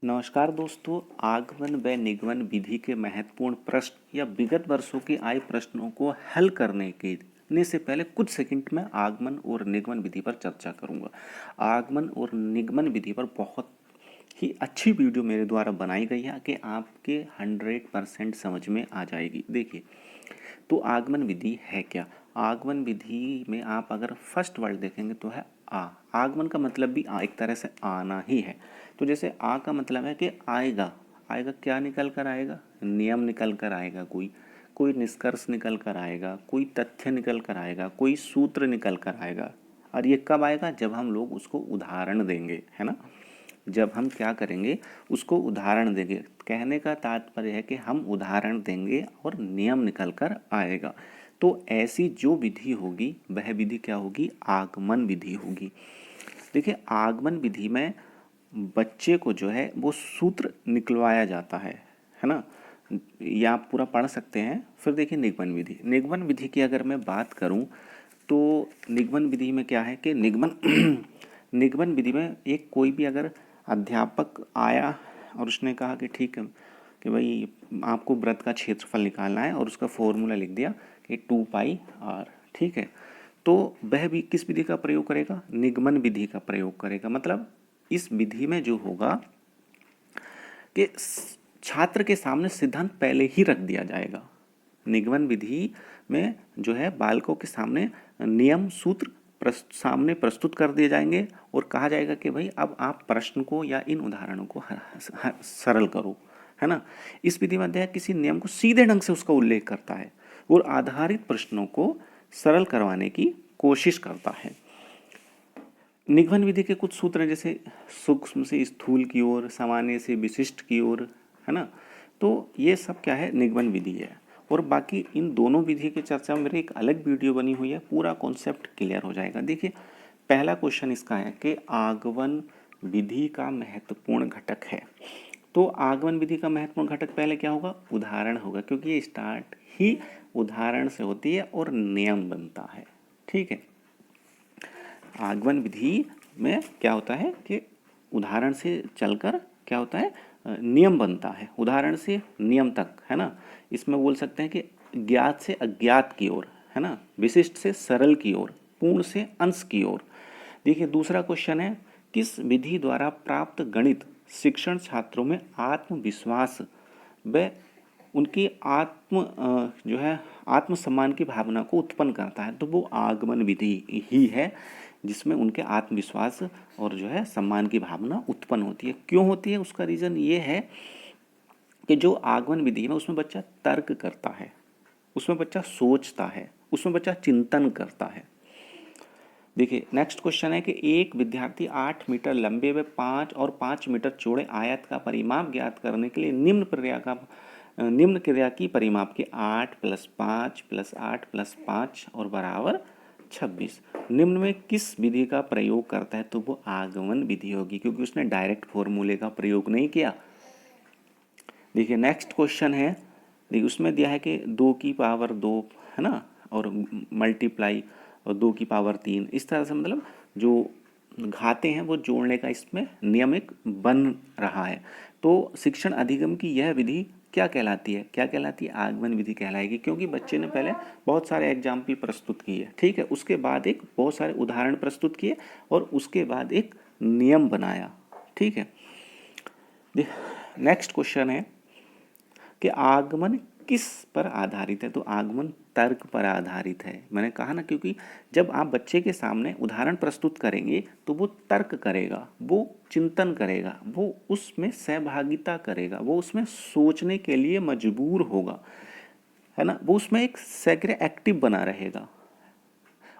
नमस्कार दोस्तों। आगमन व निगमन विधि के महत्वपूर्ण प्रश्न या विगत वर्षों के आए प्रश्नों को हल करने से पहले कुछ सेकंड में आगमन और निगमन विधि पर चर्चा करूंगा। आगमन और निगमन विधि पर बहुत ही अच्छी वीडियो मेरे द्वारा बनाई गई है कि आपके 100% समझ में आ जाएगी। देखिए, तो आगमन विधि है क्या? आगमन विधि में आप अगर फर्स्ट वर्ड देखेंगे तो है आ। आगमन का मतलब भी एक तरह से आना ही है। तो जैसे आ का मतलब है कि आएगा। आएगा क्या निकल कर आएगा? नियम निकल कर आएगा, कोई कोई निष्कर्ष निकल कर आएगा, कोई तथ्य निकल कर आएगा, कोई सूत्र निकल कर आएगा। और ये कब आएगा? जब हम लोग उसको उदाहरण देंगे, है ना। जब हम क्या करेंगे, उसको उदाहरण देंगे। कहने का तात्पर्य है कि हम उदाहरण देंगे और नियम निकल कर आएगा। तो ऐसी जो विधि होगी वह विधि क्या होगी? आगमन विधि होगी। देखिए, आगमन विधि में बच्चे को जो है वो सूत्र निकलवाया जाता है ना। या आप पूरा पढ़ सकते हैं। फिर देखिए निगमन विधि। निगमन विधि की अगर मैं बात करूं तो निगमन विधि में क्या है कि निगमन निगमन विधि में एक कोई भी अगर अध्यापक आया और उसने कहा कि ठीक है कि भाई आपको वृत्त का क्षेत्रफल निकालना है और उसका फॉर्मूला लिख दिया कि 2πr, ठीक है। तो वह भी किस विधि का प्रयोग करेगा? निगमन विधि का प्रयोग करेगा। मतलब इस विधि में जो होगा कि छात्र के सामने सिद्धांत पहले ही रख दिया जाएगा। निगमन विधि में जो है बालकों के सामने नियम सूत्र सामने प्रस्तुत कर दिए जाएंगे और कहा जाएगा कि भाई अब आप प्रश्न को या इन उदाहरणों को सरल करो, है ना। इस विधि में अध्याय किसी नियम को सीधे ढंग से उसका उल्लेख करता है और आधारित प्रश्नों को सरल करवाने की कोशिश करता है। निगमन विधि के कुछ सूत्र हैं, जैसे सूक्ष्म से स्थूल की ओर, सामान्य से विशिष्ट की ओर, है ना। तो ये सब क्या है? निगमन विधि है। और बाकी इन दोनों विधि की चर्चा में मेरी एक अलग वीडियो बनी हुई है, पूरा कॉन्सेप्ट क्लियर हो जाएगा। देखिए, पहला क्वेश्चन इसका है कि आगमन विधि का महत्वपूर्ण घटक है। तो आगमन विधि का महत्वपूर्ण घटक पहले क्या होगा? उदाहरण होगा, क्योंकि ये स्टार्ट ही उदाहरण से होती है और नियम बनता है, ठीक है। आगमन विधि में क्या होता है कि उदाहरण से चलकर क्या होता है? नियम बनता है, उदाहरण से नियम तक, है ना। इसमें बोल सकते हैं कि ज्ञात से अज्ञात की ओर, है ना, विशिष्ट से सरल की ओर, पूर्ण से अंश की ओर। देखिए, दूसरा क्वेश्चन है, किस विधि द्वारा प्राप्त गणित शिक्षण छात्रों में आत्मविश्वास व उनकी जो है आत्मसम्मान की भावना को उत्पन्न करता है? तो वो आगमन विधि ही है जिसमें उनके आत्मविश्वास और जो है सम्मान की भावना उत्पन्न होती है। क्यों होती है? उसका रीज़न ये है कि जो आगमन विधि है उसमें बच्चा तर्क करता है, उसमें बच्चा सोचता है, उसमें बच्चा चिंतन करता है। देखिए, नेक्स्ट क्वेश्चन है कि एक विद्यार्थी 8 मीटर लंबे व 5 और 5 मीटर चौड़े आयत का परिमाप ज्ञात करने के लिए निम्न क्रिया की परिमाप के 8 + 5 + 8 + 5 और बराबर 26 निम्न में किस विधि का प्रयोग करता है? तो वो आगमन विधि होगी, क्योंकि उसने डायरेक्ट फॉर्मूले का प्रयोग नहीं किया। देखिए, नेक्स्ट क्वेश्चन है, देखिए उसमें दिया है कि 2 की पावर 2, है ना, और मल्टीप्लाई और 2 की पावर 3, इस तरह से मतलब जो घाते हैं वो जोड़ने का इसमें नियम एक बन रहा है। तो शिक्षण अधिगम की यह विधि क्या कहलाती है? क्या कहलाती है? आगमन विधि कहलाएगी, क्योंकि बच्चे ने पहले बहुत सारे एग्जाम्पल प्रस्तुत किए, ठीक है, उसके बाद एक बहुत सारे उदाहरण प्रस्तुत किए और उसके बाद एक नियम बनाया, ठीक है। नेक्स्ट क्वेश्चन है कि आगमन किस पर आधारित है? तो आगमन तर्क पर आधारित है। मैंने कहा ना, क्योंकि जब आप बच्चे के सामने उदाहरण प्रस्तुत करेंगे तो वो तर्क करेगा, वो चिंतन करेगा, वो उसमें सहभागिता करेगा, वो उसमें सोचने के लिए मजबूर होगा, है ना। वो उसमें एक सक्रिय एक्टिव बना रहेगा।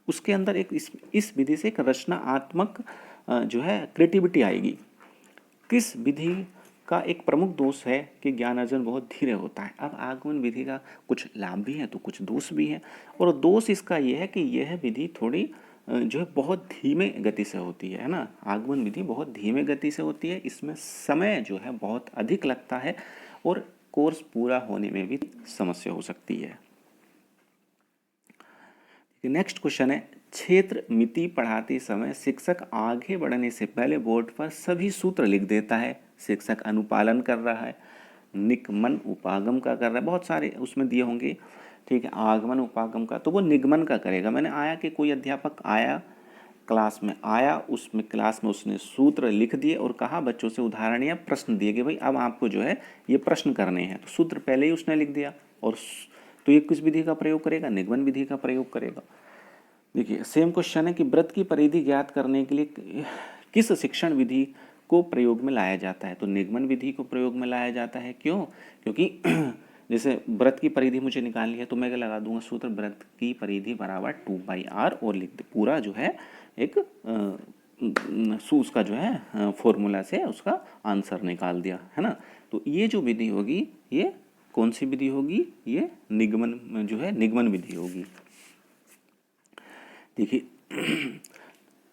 उसके अंदर एक इस विधि से एक रचनात्मक जो है क्रिएटिविटी आएगी। किस विधि का एक प्रमुख दोष है कि ज्ञान अर्जन बहुत धीरे होता है? अब आगमन विधि का कुछ लाभ भी है तो कुछ दोष भी है, और दोष इसका यह है कि यह विधि थोड़ी जो है बहुत धीमे गति से होती है ना। आगमन विधि बहुत धीमे गति से होती है, इसमें समय जो है बहुत अधिक लगता है और कोर्स पूरा होने में भी समस्या हो सकती है। नेक्स्ट क्वेश्चन है, क्षेत्र मिति पढ़ाते समय शिक्षक आगे बढ़ने से पहले बोर्ड पर सभी सूत्र लिख देता है। शिक्षक अनुपालन कर रहा है, निगमन उपागम का कर रहा है, बहुत सारे उसमें दिए होंगे, ठीक है, आगमन उपागम का, तो वो निगमन का करेगा। मैंने आया कि कोई अध्यापक आया, क्लास में आया, उसमें क्लास में उसने सूत्र लिख दिए और कहा बच्चों से उदाहरण या प्रश्न दिए कि भाई अब आपको जो है ये प्रश्न करने हैं, तो सूत्र पहले ही उसने लिख दिया, और तो ये किस विधि का प्रयोग करेगा? निगमन विधि का प्रयोग करेगा। देखिए सेम क्वेश्चन है कि वृत्त की परिधि ज्ञात करने के लिए किस शिक्षण विधि को प्रयोग में लाया जाता है? तो निगमन विधि को प्रयोग में लाया जाता है। क्यों? क्योंकि जैसे वृत्त की परिधि मुझे निकालनी है तो मैं क्या लगा दूंगा, सूत्र वृत्त की परिधि बराबर 2/r और लिख दे पूरा जो है एक उसका जो है फॉर्मूला से उसका आंसर निकाल दिया, है ना। तो ये जो विधि होगी ये कौन सी विधि होगी? ये निगमन जो है निगमन विधि होगी। देखिए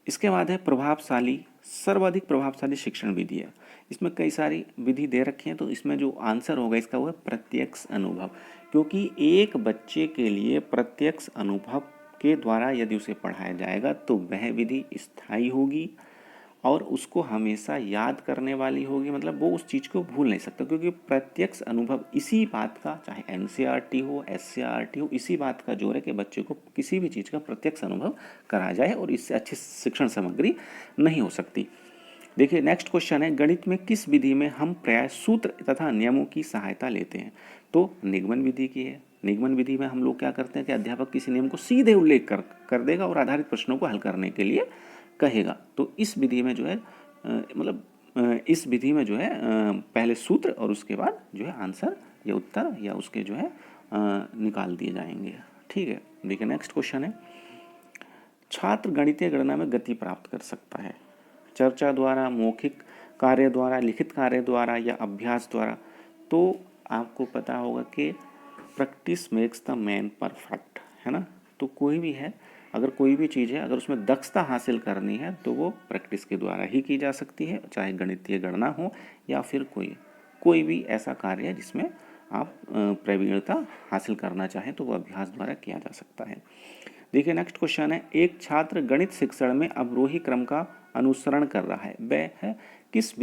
इसके बाद है प्रभावशाली, सर्वाधिक प्रभावशाली शिक्षण विधि है। इसमें कई सारी विधि दे रखी हैं, तो इसमें जो आंसर होगा इसका वो है प्रत्यक्ष अनुभव, क्योंकि एक बच्चे के लिए प्रत्यक्ष अनुभव के द्वारा यदि उसे पढ़ाया जाएगा तो वह विधि स्थायी होगी और उसको हमेशा याद करने वाली होगी, मतलब वो उस चीज़ को भूल नहीं सकता, क्योंकि प्रत्यक्ष अनुभव इसी बात का, चाहे एनसीईआरटी हो, एससीईआरटी हो, इसी बात का जोर है कि बच्चे को किसी भी चीज़ का प्रत्यक्ष अनुभव कराया जाए और इससे अच्छी शिक्षण सामग्री नहीं हो सकती। देखिए नेक्स्ट क्वेश्चन है, गणित में किस विधि में हम प्राय सूत्र तथा नियमों की सहायता लेते हैं? तो निगमन विधि की है। निगमन विधि में हम लोग क्या करते हैं कि अध्यापक किसी नियम को सीधे उल्लेख कर देगा और आधारित प्रश्नों को हल करने के लिए कहेगा। तो इस विधि में जो है इस विधि में जो है पहले सूत्र और उसके बाद जो है आंसर या उत्तर या उसके जो है निकाल दिए जाएंगे, ठीक है। देखिए नेक्स्ट क्वेश्चन है, छात्र गणितीय गणना में गति प्राप्त कर सकता है चर्चा द्वारा, मौखिक कार्य द्वारा, लिखित कार्य द्वारा या अभ्यास द्वारा? तो आपको पता होगा कि practice makes the man perfect, है ना। तो कोई भी है, अगर कोई भी चीज़ है, अगर उसमें दक्षता हासिल करनी है तो वो प्रैक्टिस के द्वारा ही की जा सकती है, चाहे गणितीय गणना हो या फिर कोई भी ऐसा कार्य है जिसमें आप प्रवीणता हासिल करना चाहें तो वो अभ्यास द्वारा किया जा सकता है। देखिए नेक्स्ट क्वेश्चन है, एक छात्र गणित शिक्षण में अवरोही क्रम का अनुसरण कर रहा है, वह किस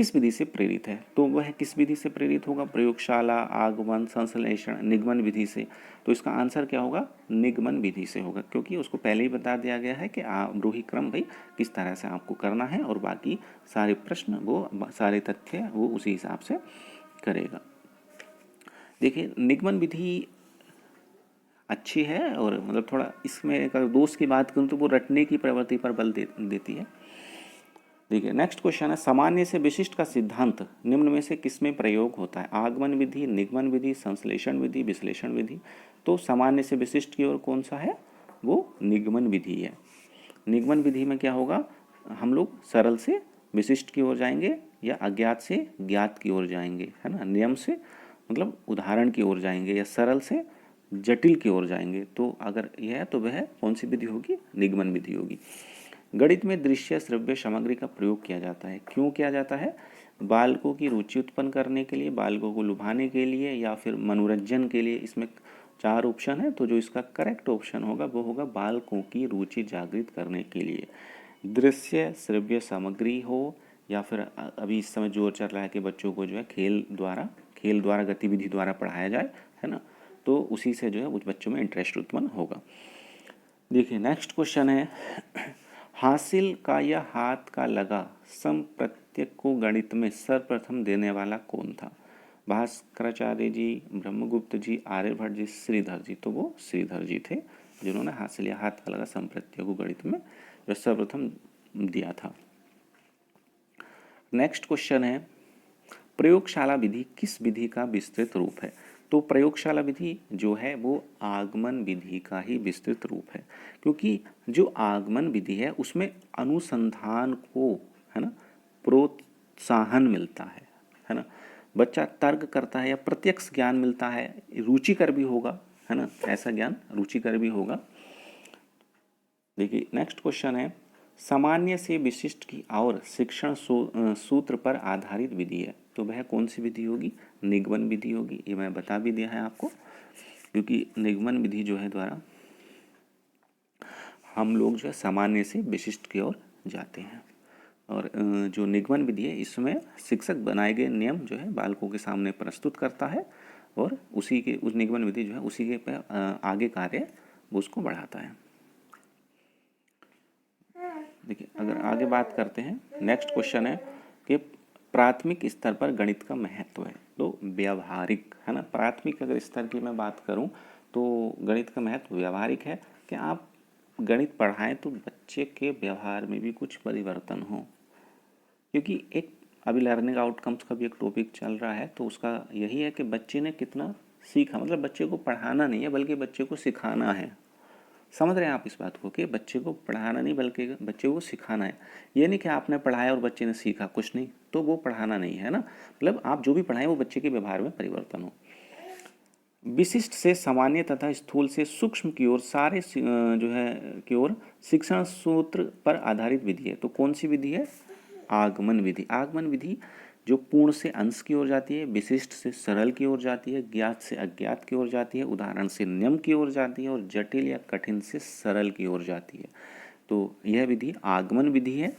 विधि से प्रेरित है? तो वह किस विधि से प्रेरित होगा? प्रयोगशाला, आगमन, संश्लेषण, निगमन विधि से। तो इसका आंसर क्या होगा? निगमन विधि से होगा, क्योंकि उसको पहले ही बता दिया गया है कि अवरोही क्रम भाई किस तरह से आपको करना है और बाकी सारे प्रश्न वो सारे तथ्य वो उसी हिसाब से करेगा। देखिए निगमन विधि अच्छी है और मतलब थोड़ा इसमें अगर दोष की बात करूँ तो वो रटने की प्रवृत्ति पर बल देती है। देखिए नेक्स्ट क्वेश्चन है, सामान्य से विशिष्ट का सिद्धांत निम्न में से किसमें प्रयोग होता है? आगमन विधि, निगमन विधि, संश्लेषण विधि, विश्लेषण विधि। तो सामान्य से विशिष्ट की ओर कौन सा है? वो निगमन विधि है। निगमन विधि में क्या होगा, हम लोग सरल से विशिष्ट की ओर जाएंगे या अज्ञात से ज्ञात की ओर जाएंगे, है ना। नियम से मतलब उदाहरण की ओर जाएंगे या सरल से जटिल की ओर जाएंगे। तो अगर यह है तो वह कौन सी विधि होगी? निगमन विधि होगी। गणित में दृश्य श्रव्य सामग्री का प्रयोग किया जाता है, क्यों किया जाता है? बालकों की रुचि उत्पन्न करने के लिए, बालकों को लुभाने के लिए या फिर मनोरंजन के लिए। इसमें 4 ऑप्शन है, तो जो इसका करेक्ट ऑप्शन होगा वो होगा बालकों की रुचि जागृत करने के लिए। दृश्य श्रव्य सामग्री हो या फिर अभी इस समय जोर चल रहा है कि बच्चों को जो है खेल द्वारा गतिविधि द्वारा पढ़ाया जाए, है ना, तो उसी से जो है उस बच्चों में इंटरेस्ट उत्पन्न होगा। देखिए नेक्स्ट क्वेश्चन है, हासिल का या हाथ का लगा सम प्रत्यय को गणित में सर्वप्रथम देने वाला कौन था? भास्कराचार्य जी, ब्रह्मगुप्त जी, आर्यभट्ट जी, श्रीधर जी। तो वो श्रीधर जी थे जिन्होंने हासिल या हाथ का लगा सम प्रत्यय को गणित में जो सर्वप्रथम दिया था। नेक्स्ट क्वेश्चन है, प्रयोगशाला विधि किस विधि का विस्तृत रूप है? तो प्रयोगशाला विधि जो है वो आगमन विधि का ही विस्तृत रूप है, क्योंकि जो आगमन विधि है उसमें अनुसंधान को, है ना, प्रोत्साहन मिलता है ना। बच्चा तर्क करता है या प्रत्यक्ष ज्ञान मिलता है, रुचिकर भी होगा, है ना, ऐसा ज्ञान रुचिकर भी होगा। देखिए नेक्स्ट क्वेश्चन है, सामान्य से विशिष्ट की और शिक्षण सूत्र पर आधारित विधि है, तो वह कौन सी विधि होगी? निगमन विधि होगी। ये मैं बता भी दिया है आपको, क्योंकि निगमन विधि जो है द्वारा हम लोग जो है सामान्य से विशिष्ट की ओर जाते हैं। और जो निगमन विधि है इसमें शिक्षक बनाए गए नियम जो है बालकों के सामने प्रस्तुत करता है और उसी के उस निगमन विधि जो है उसी के पे आगे कार्य वो उसको बढ़ाता है। देखिए अगर आगे बात करते हैं, नेक्स्ट क्वेश्चन है कि प्राथमिक स्तर पर गणित का महत्व है। तो व्यावहारिक है ना, प्राथमिक अगर स्तर की मैं बात करूं तो गणित का महत्व व्यावहारिक है कि आप गणित पढ़ाएं तो बच्चे के व्यवहार में भी कुछ परिवर्तन हो, क्योंकि एक अभी लर्निंग आउटकम्स का भी एक टॉपिक चल रहा है तो उसका यही है कि बच्चे ने कितना सीखा, मतलब बच्चे को पढ़ाना नहीं है बल्कि बच्चे को सिखाना है। समझ रहे हैं आप इस बात को कि बच्चे को पढ़ाना नहीं बल्कि बच्चे को सिखाना है। ये नहीं कि आपने पढ़ाया और बच्चे ने सीखा कुछ नहीं, तो वो पढ़ाना नहीं है ना। मतलब आप जो भी पढ़ाएं वो बच्चे के व्यवहार में परिवर्तन हो। विशिष्ट से सामान्य तथा स्थूल से सूक्ष्म की ओर सारे जो है की ओर शिक्षण सूत्र पर आधारित विधि है। तो कौन सी विधि है? आगमन विधि। आगमन विधि जो पूर्ण से अंश की ओर जाती है, विशिष्ट से सरल की ओर जाती है, ज्ञात से अज्ञात की ओर जाती है, उदाहरण से नियम की ओर जाती है और जटिल या कठिन से सरल की ओर जाती है। तो यह विधि आगमन विधि है।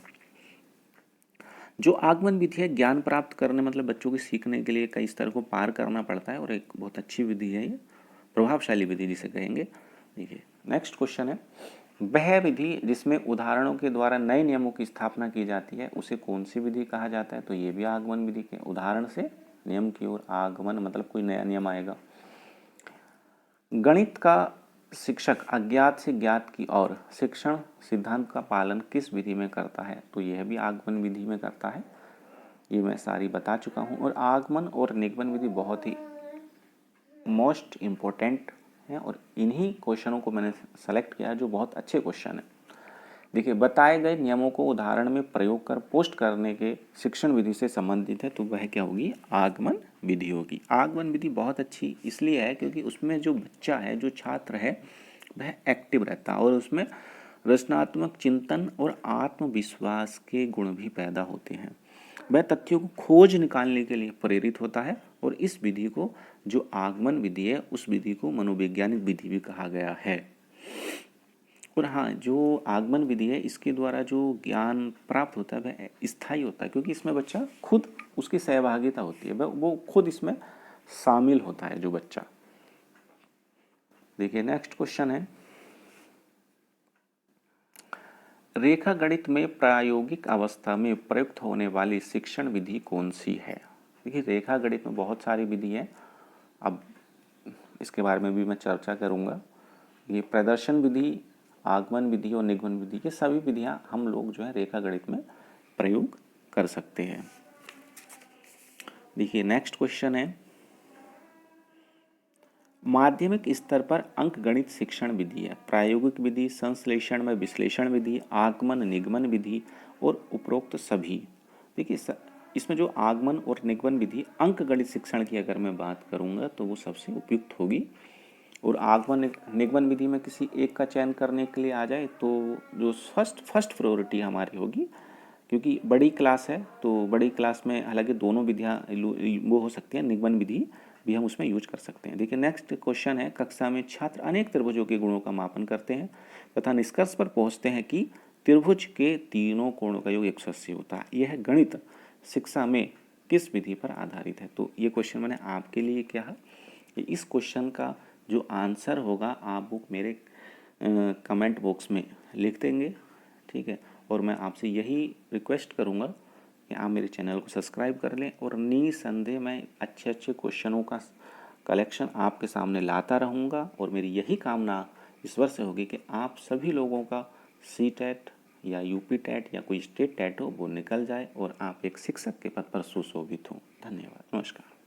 जो आगमन विधि है ज्ञान प्राप्त करने मतलब बच्चों के सीखने के लिए कई स्तर को पार करना पड़ता है और एक बहुत अच्छी विधि है ये, प्रभावशाली विधि जिसे कहेंगे। देखिए नेक्स्ट क्वेश्चन है, वह विधि जिसमें उदाहरणों के द्वारा नए नियमों की स्थापना की जाती है उसे कौन सी विधि कहा जाता है? तो ये भी आगमन विधि के, उदाहरण से नियम की ओर आगमन मतलब कोई नया नियम आएगा। गणित का शिक्षक अज्ञात से ज्ञात की ओर शिक्षण सिद्धांत का पालन किस विधि में करता है? तो यह भी आगमन विधि में करता है। ये मैं सारी बता चुका हूँ। और आगमन और निगमन विधि बहुत ही मोस्ट इम्पोर्टेंट है और इन्हीं क्वेश्चनों को मैंने सेलेक्ट किया जो बहुत अच्छे क्वेश्चन है। देखिए बताए गए नियमों को उदाहरण में प्रयोग कर पोस्ट करने के शिक्षण विधि से संबंधित है, तो वह क्या होगी? आगमन विधि होगी। आगमन विधि बहुत अच्छी इसलिए है क्योंकि उसमें जो बच्चा है, जो छात्र है, वह एक्टिव रहता है और उसमें रचनात्मक चिंतन और आत्मविश्वास के गुण भी पैदा होते हैं। वह तथ्यों को खोज निकालने के लिए प्रेरित होता है और इस विधि को जो आगमन विधि है उस विधि को मनोवैज्ञानिक विधि भी कहा गया है। और हाँ, जो आगमन विधि है इसके द्वारा जो ज्ञान प्राप्त होता है वह स्थायी होता है क्योंकि इसमें बच्चा खुद उसकी सहभागिता होती है, वो खुद इसमें शामिल होता है जो बच्चा। देखिए नेक्स्ट क्वेश्चन है, रेखा गणित में प्रायोगिक अवस्था में प्रयुक्त होने वाली शिक्षण विधि कौन सी है? देखिए रेखा गणित में बहुत सारी विधि है, अब इसके बारे में भी मैं चर्चा करूंगा। ये प्रदर्शन विधि, आगमन विधि और निगमन विधि, ये सभी विधियां हम लोग जो है रेखा गणित में प्रयोग कर सकते हैं। देखिए नेक्स्ट क्वेश्चन है, माध्यमिक स्तर पर अंक गणित शिक्षण विधि है। प्रायोगिक विधि, संश्लेषण में विश्लेषण विधि, आगमन निगमन विधि और उपरोक्त सभी। देखिए इसमें जो आगमन और निगमन विधि अंक गणित शिक्षण की अगर मैं बात करूंगा तो वो सबसे उपयुक्त होगी। और आगमन निगमन विधि में किसी एक का चयन करने के लिए आ जाए तो जो फर्स्ट प्रायोरिटी हमारी होगी, क्योंकि बड़ी क्लास है तो बड़ी क्लास में हालांकि दोनों विधियाँ वो हो सकती हैं, निगमन विधि भी हम उसमें यूज कर सकते हैं। देखिए नेक्स्ट क्वेश्चन है, कक्षा में छात्र अनेक त्रिभुजों के गुणों का मापन करते हैं तथा निष्कर्ष पर पहुंचते हैं कि त्रिभुज के तीनों कोणों का योग 180 होता है। यह गणित शिक्षा में किस विधि पर आधारित है? तो ये क्वेश्चन मैंने आपके लिए क्या है, इस क्वेश्चन का जो आंसर होगा आप वो मेरे कमेंट बॉक्स में लिख देंगे, ठीक है। और मैं आपसे यही रिक्वेस्ट करूँगा कि आप मेरे चैनल को सब्सक्राइब कर लें और निसंदेह मैं अच्छे अच्छे क्वेश्चनों का कलेक्शन आपके सामने लाता रहूँगा। और मेरी यही कामना ईश्वर से होगी कि आप सभी लोगों का CTET या UP TET या कोई स्टेट टेट हो वो निकल जाए और आप एक शिक्षक के पद पर सुशोभित हों। धन्यवाद, नमस्कार।